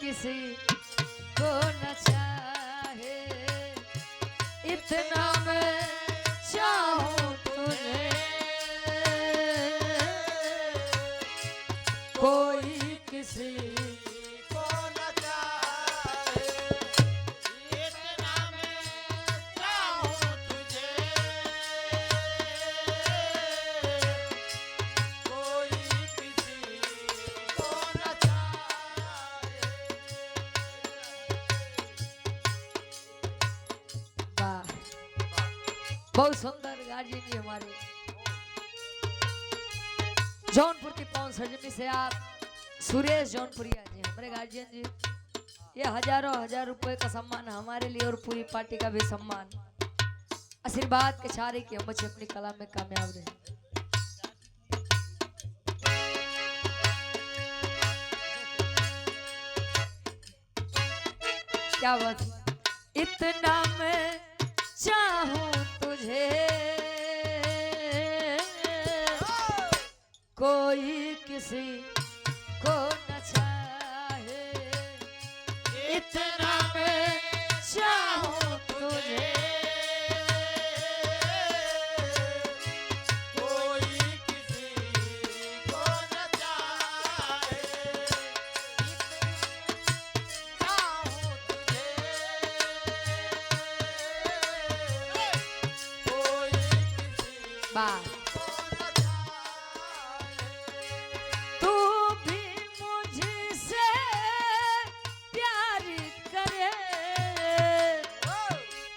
किसी को न चाहे, इतना मैं चाहूं तुझे, कोई किसी को न चाहे, इतना मैं चाहूं तुझे, कोई किसी को न चाहे। वाह, बहुत सुंदर गार्जियन जी हमारे जौनपुर की पवन सजनी से आप सुरेश जौनपुरिया जी हमारे गार्जियन जी, ये हजारों हजार रुपए का सम्मान हमारे लिए और पूरी पार्टी का भी सम्मान, आशीर्वाद के चारे की हम बच्चे अपनी कला में कामयाब रहे। क्या बात है? इतना मैं चाहूं तुझे, कोई किसी को न चाहे, इतना मैं चाहूं तुझे, कोई किसी को न चाहे, चाहूं तुझे, कोई किसी वाह, को न चाहे। तू भी मुझसे प्यार करे,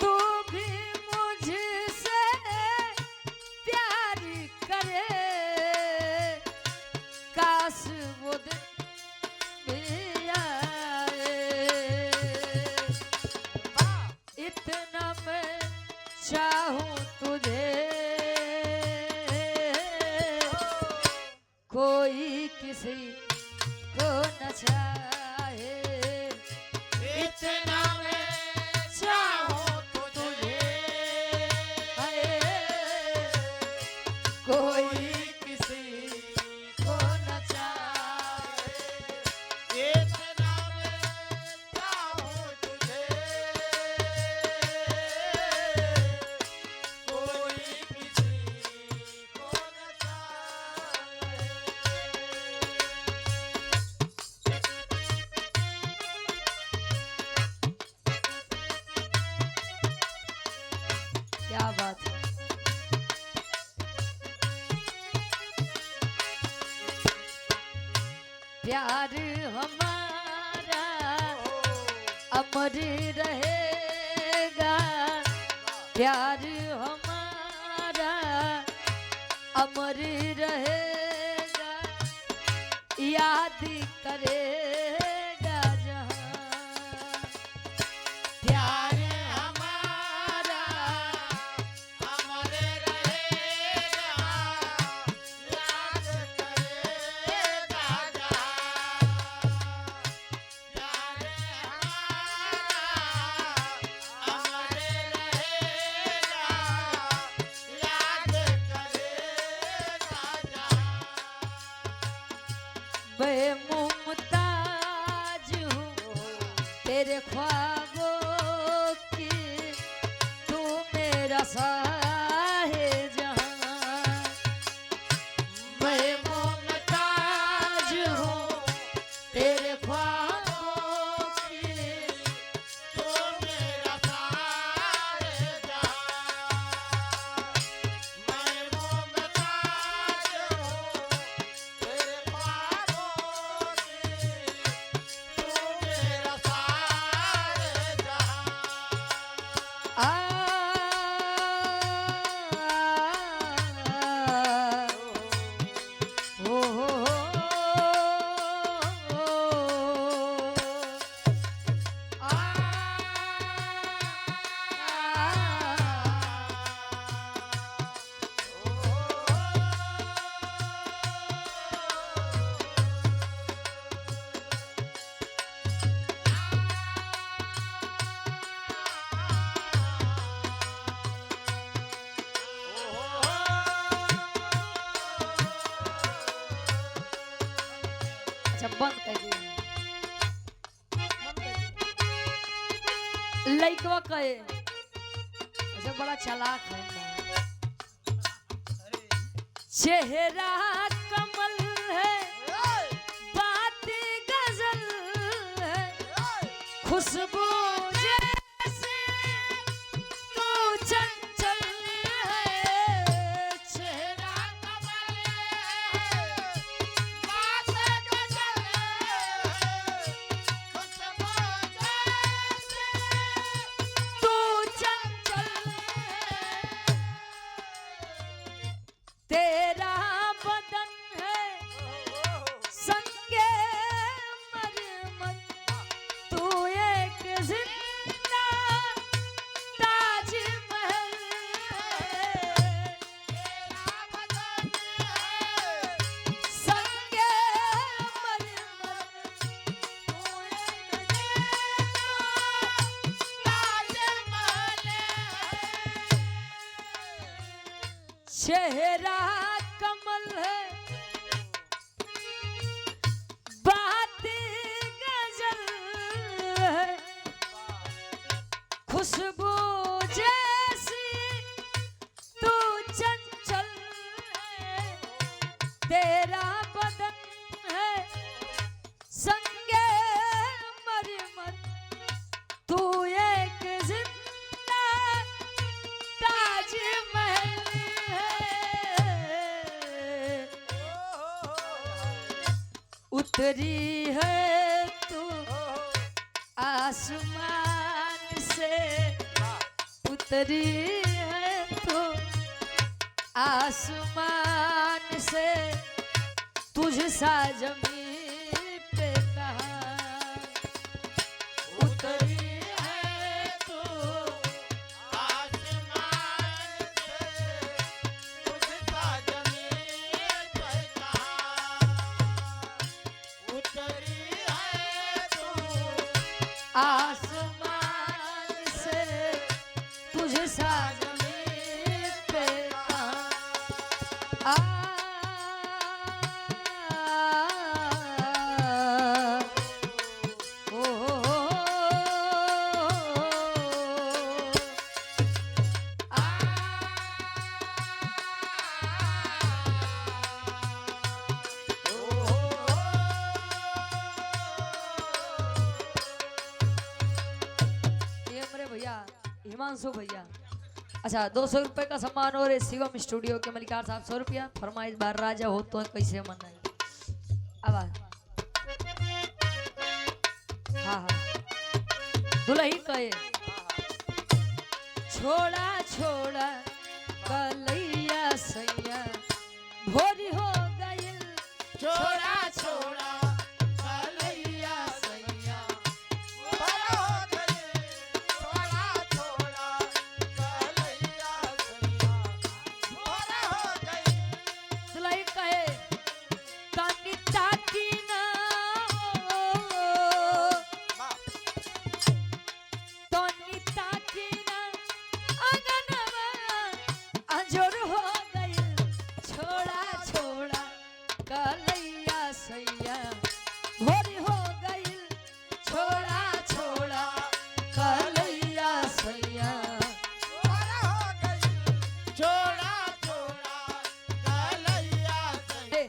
तू भी मुझसे प्यार करे, काश वो दिन भी आए, इतना मैं चाहूं तुझे, कोई किसी को न चाहे, इतना मैं चाहूं तुझे, कोई किसी को न चाहे, इतना मैं चाहूं तुझे, कोई किसी को न चाहे। क्या बात है? प्यार हमारा अमर रहेगा, प्यार हमारा अमर रहेगा, याद करेगा जहां, प्यार हमारा अमर रहेगा, याद करेगा जहां, प्यार हमारा अमर रहेगा, याद करेगा जहां। मैं मुमताज हूँ तेरे ख्वाबों की, तू मेरा साहे जहां, मैं मुमताज हूँ तेरे ख्वाबों की, तू मेरा सारे जहां, मैं मुमताज हूँ तेरे ख्वाबों की, तू मेरा सारे जहां। अच्छा बंद कर दिए। लइकवा कहे ऐसे बड़ा चालाक है ना। चेहरा कमल है, बात गजल है, खुशबू जैसे तू चंचल है। चेहरा कमल है, बात गजल है, खुशबू जैसे तू चंचल है। तेरा बदन है संगे मरमर, तू एक जिंदा ताजमहल है। तेरा बदन है संगे मरमर, तू एक जिंदा ताजमहल है। चेहरा कमल है, बात गजल है, खुशबू जैसी तू चंचल है। तेरा बदन है संगे मरमर, तू एक जिंदा ताजमहल है। उतरी है तू आसमान से, उतरी है तू आसमान से, तुझ सा जमीन पे कहाँ। उतरी है तू आसमान से, तुझसा जमीन पे कहाँ। उतरी है तू आसमान से, तुझ सा जमीन पे कहाँ। आ ओ आ ये मेरे भैया हिमांशु भैया। अच्छा 200 रुपए का सम्मान और शिवम स्टूडियो के मलिकार साहब 100 रुपया। फरमाइश बार राजा हो तो कैसे मनाई। अब हाँ हाँ दुल्ही कहे छोड़ा छोड़ा कलैया सैया भोरी हो गई। छोड़ा छोड़ा कलैया सैया भोर हो गई। छोड़ा छोड़ा कलैया सैया भोर हो गई। दुल्ही कहे ताकी ताकी ना तानी ताकी ना अंगनवा अंजोर हो गई। छोड़ा छोड़ा कलैया सैया भोरी हो गई। छोड़ा छोड़ा कलैया सैया भोर हो गई। छोड़ा छोड़ा कलैया सैया।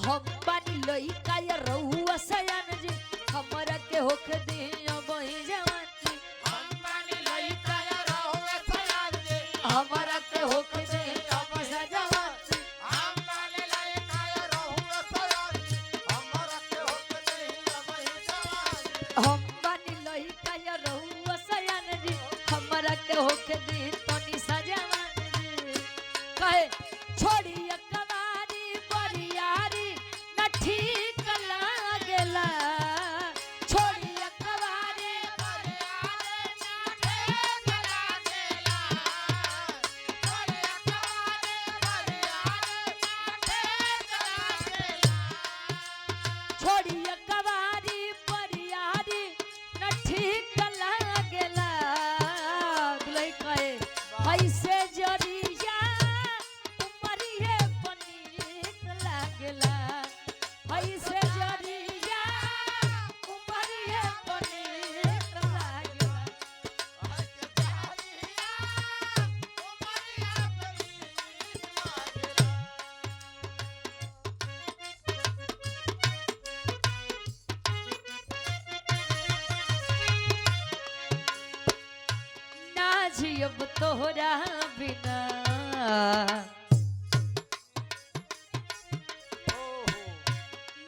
हम बानी लइका या रहुआ सयान जी हमरा के होख दी बही जवान जी। हम बानी लइका या रहुए सयान जी। हमरा के होख दी पैसा जवान जी। हम बानी लइका या रहुए सयान जी। हमरा के होक नहीं अबही जवान जी। हम बानी लइका या रहुआ सयान जी हमरा के होख दी तनी सजवान जी। कहे छोड़ी कवारी बरियारी न ठीक लागेला। छोड़ी कवारी बरियारे ना ठीक लागेला। छोड़ी कवारे बरियारे ना ठीक लागेला। छोड़ी कवारी बरियारी न ठीक लागेला। दुल्ही कहे ऐसे जरिया उमरिए पनीक लागेला। ऐसे जरिया उमरिए पनीक लागेला। तोहरा बिना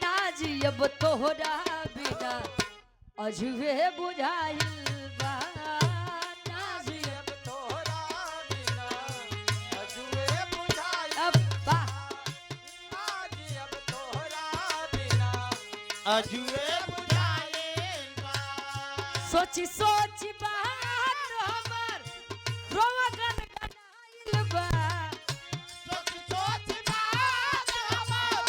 ना जियब तोहरा बिना अजुए बुझाइल बा ना जियब तोहरा बिना अजुए बुझाई अब्बा आज अब तोहरा बिना अजुए बुझाई सोची सोची बात हमर रोवा गन गनाइल बा सोच सोच बात हमर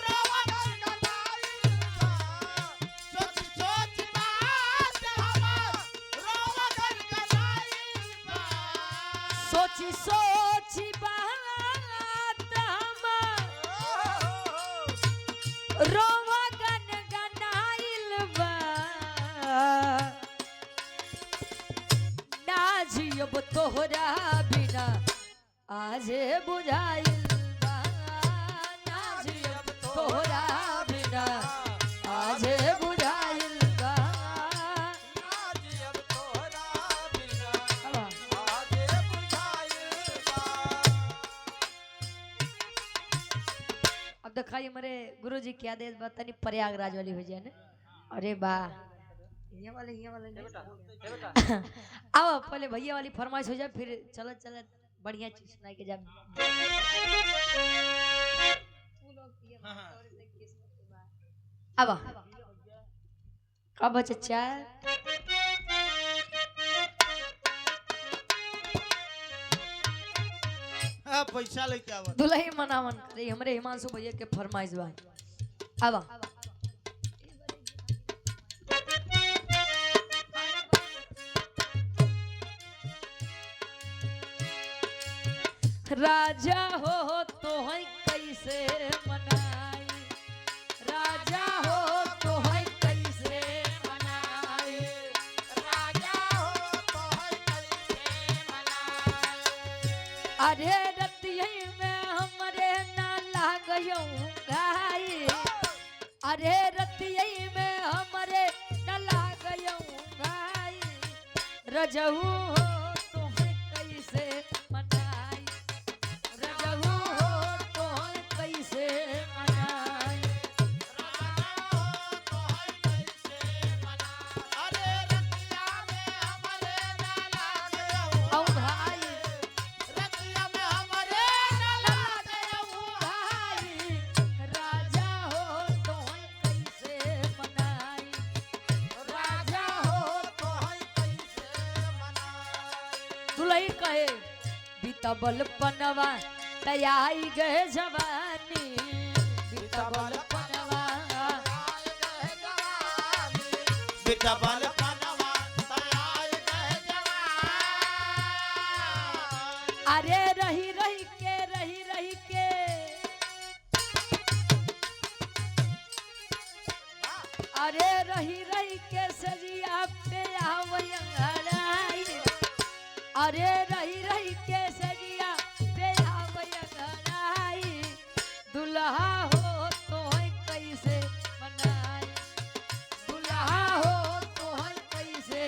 रोवा गनगनाइल बा सोच सोच बात हमर रोवा गनगनाइल बा सोची सोची बात हमर रोवा गन गनाइल बा ना जियब तोहरा बिना आजे बुझाइल बा ना जियब तोहरा बिना आजे बुझाइल बा आज अब तोहरा बिना अबा, आजे बुझाइल बा अब दिखाई हमारे गुरुजी क्या दे तनी प्रयागराज वाली हो जाए ना अरे वाह ये वाले नहीं। आओ पहले भैया वाली फरमाइश हो जाए फिर चलत चलत बढ़िया चीज सुनाई के जाए अब कब चचा हां पैसा लेके आवा दुल्ही मनावन करे हमरे हिमांशु भैया के फरमाइश बा अब राजा हो तो है कैसे मनाई राजा हो तो है कैसे मनाई राजा हो तो है कैसे मनाए अरे रतिया में हमरे ना लागयो गाई अरे रतिया में हमरे ना लागयो गाई रजहू हो तो है कैसे मनाई रजहू हो तो है कैसे मनाई अरे रतिया में हमरे ना लागे औ भाई रतिया में हमरे ना लागे भाई राजा हो तो है कैसे मनाई राजा हो तो है कैसे मनाए दुलही कहे बीतबल पनवा तयाई गए जवानी बीतबल पनवा बेटा बाल पनवा तयार गए जवान अरे रही रही के अरे रही के सजिया पे आवई अरे रही के सजिया पे आवई दुल्हा हो तो है कैसे मनाई दुल्हा हो तो है कैसे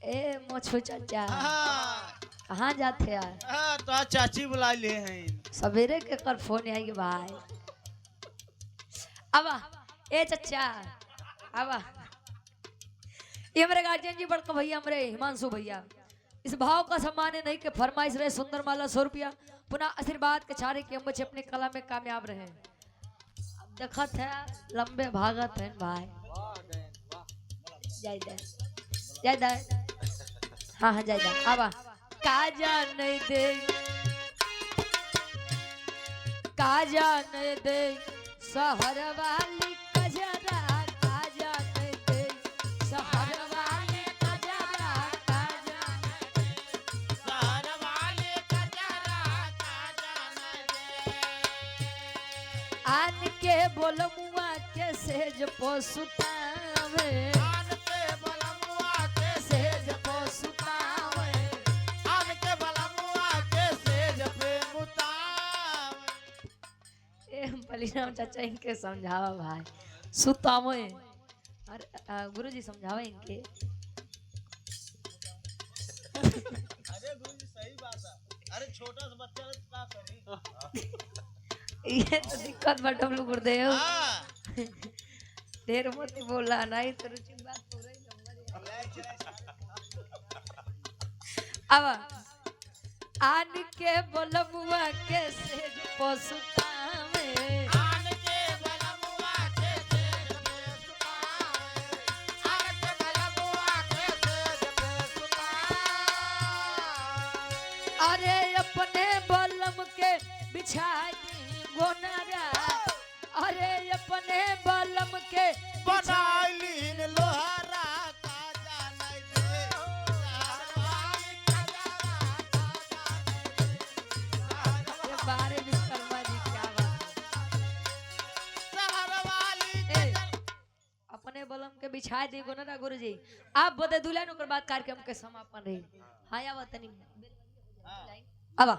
ए मोछू चाचा कहाँ जाते यार तो आज चाची बुला ले हैं सवेरे के कर फोन आई भाई अब ए चचा अब ये हमारे गार्जियन जी बड़का भैया हमारे हिमांशु भैया इस भाव का सम्मान है नहीं कि फरमाइश रहे सुंदर माला 100 रुपया पुनः आशीर्वाद के छारे के हम बच्चे अपने कला में कामयाब रहे अब देखत है लंबे भागत है भाई जय जय जय हाँ हाँ जय जय अब काजा नहीं दे काजा नहीं दे शहर वाली कजरा काजा नहीं दे शहर वाली कजरा काजा शहर वाले कजरा आन के बोलमुआ के सेज पोसुतावे आन के बलमुआ के सेज पोसुतावे आन के बलमुआ के सेज पे मुताव ए बलिराम चाचा इनके समझावा भाई सुतामो है। अरे गुरुजी समझावे इनके। अरे गुरुजी सही बात है। अरे छोटा सा बच्चा है, क्या करी? ये तो दिक्कत बा डब्लू गुरुदेव। हाँ। ढेर मत बोला नहीं तो रुचि बात हो रही अब आन के बोलमुआ के से पसुतावे आन के बलमुआ के सेज पे सुतावे, आन के बलमुआ के सेज पे सुतावे। अरे अपने बलम के बिछाई गोनरा अरे अपने बलम के बनाइलीन लोहारा का जानै दे, सहरवाली खजाना का जानै दे, ये बारे विश्वकर्मा जी क्या बात सहरवाली है। ए, अपने बलम के बिछाई दी गोनरा गुरुजी आप बदे दुल्हन ओकर बाद कार्यक्रम के समापन रही। हाँ आवा तनी आवा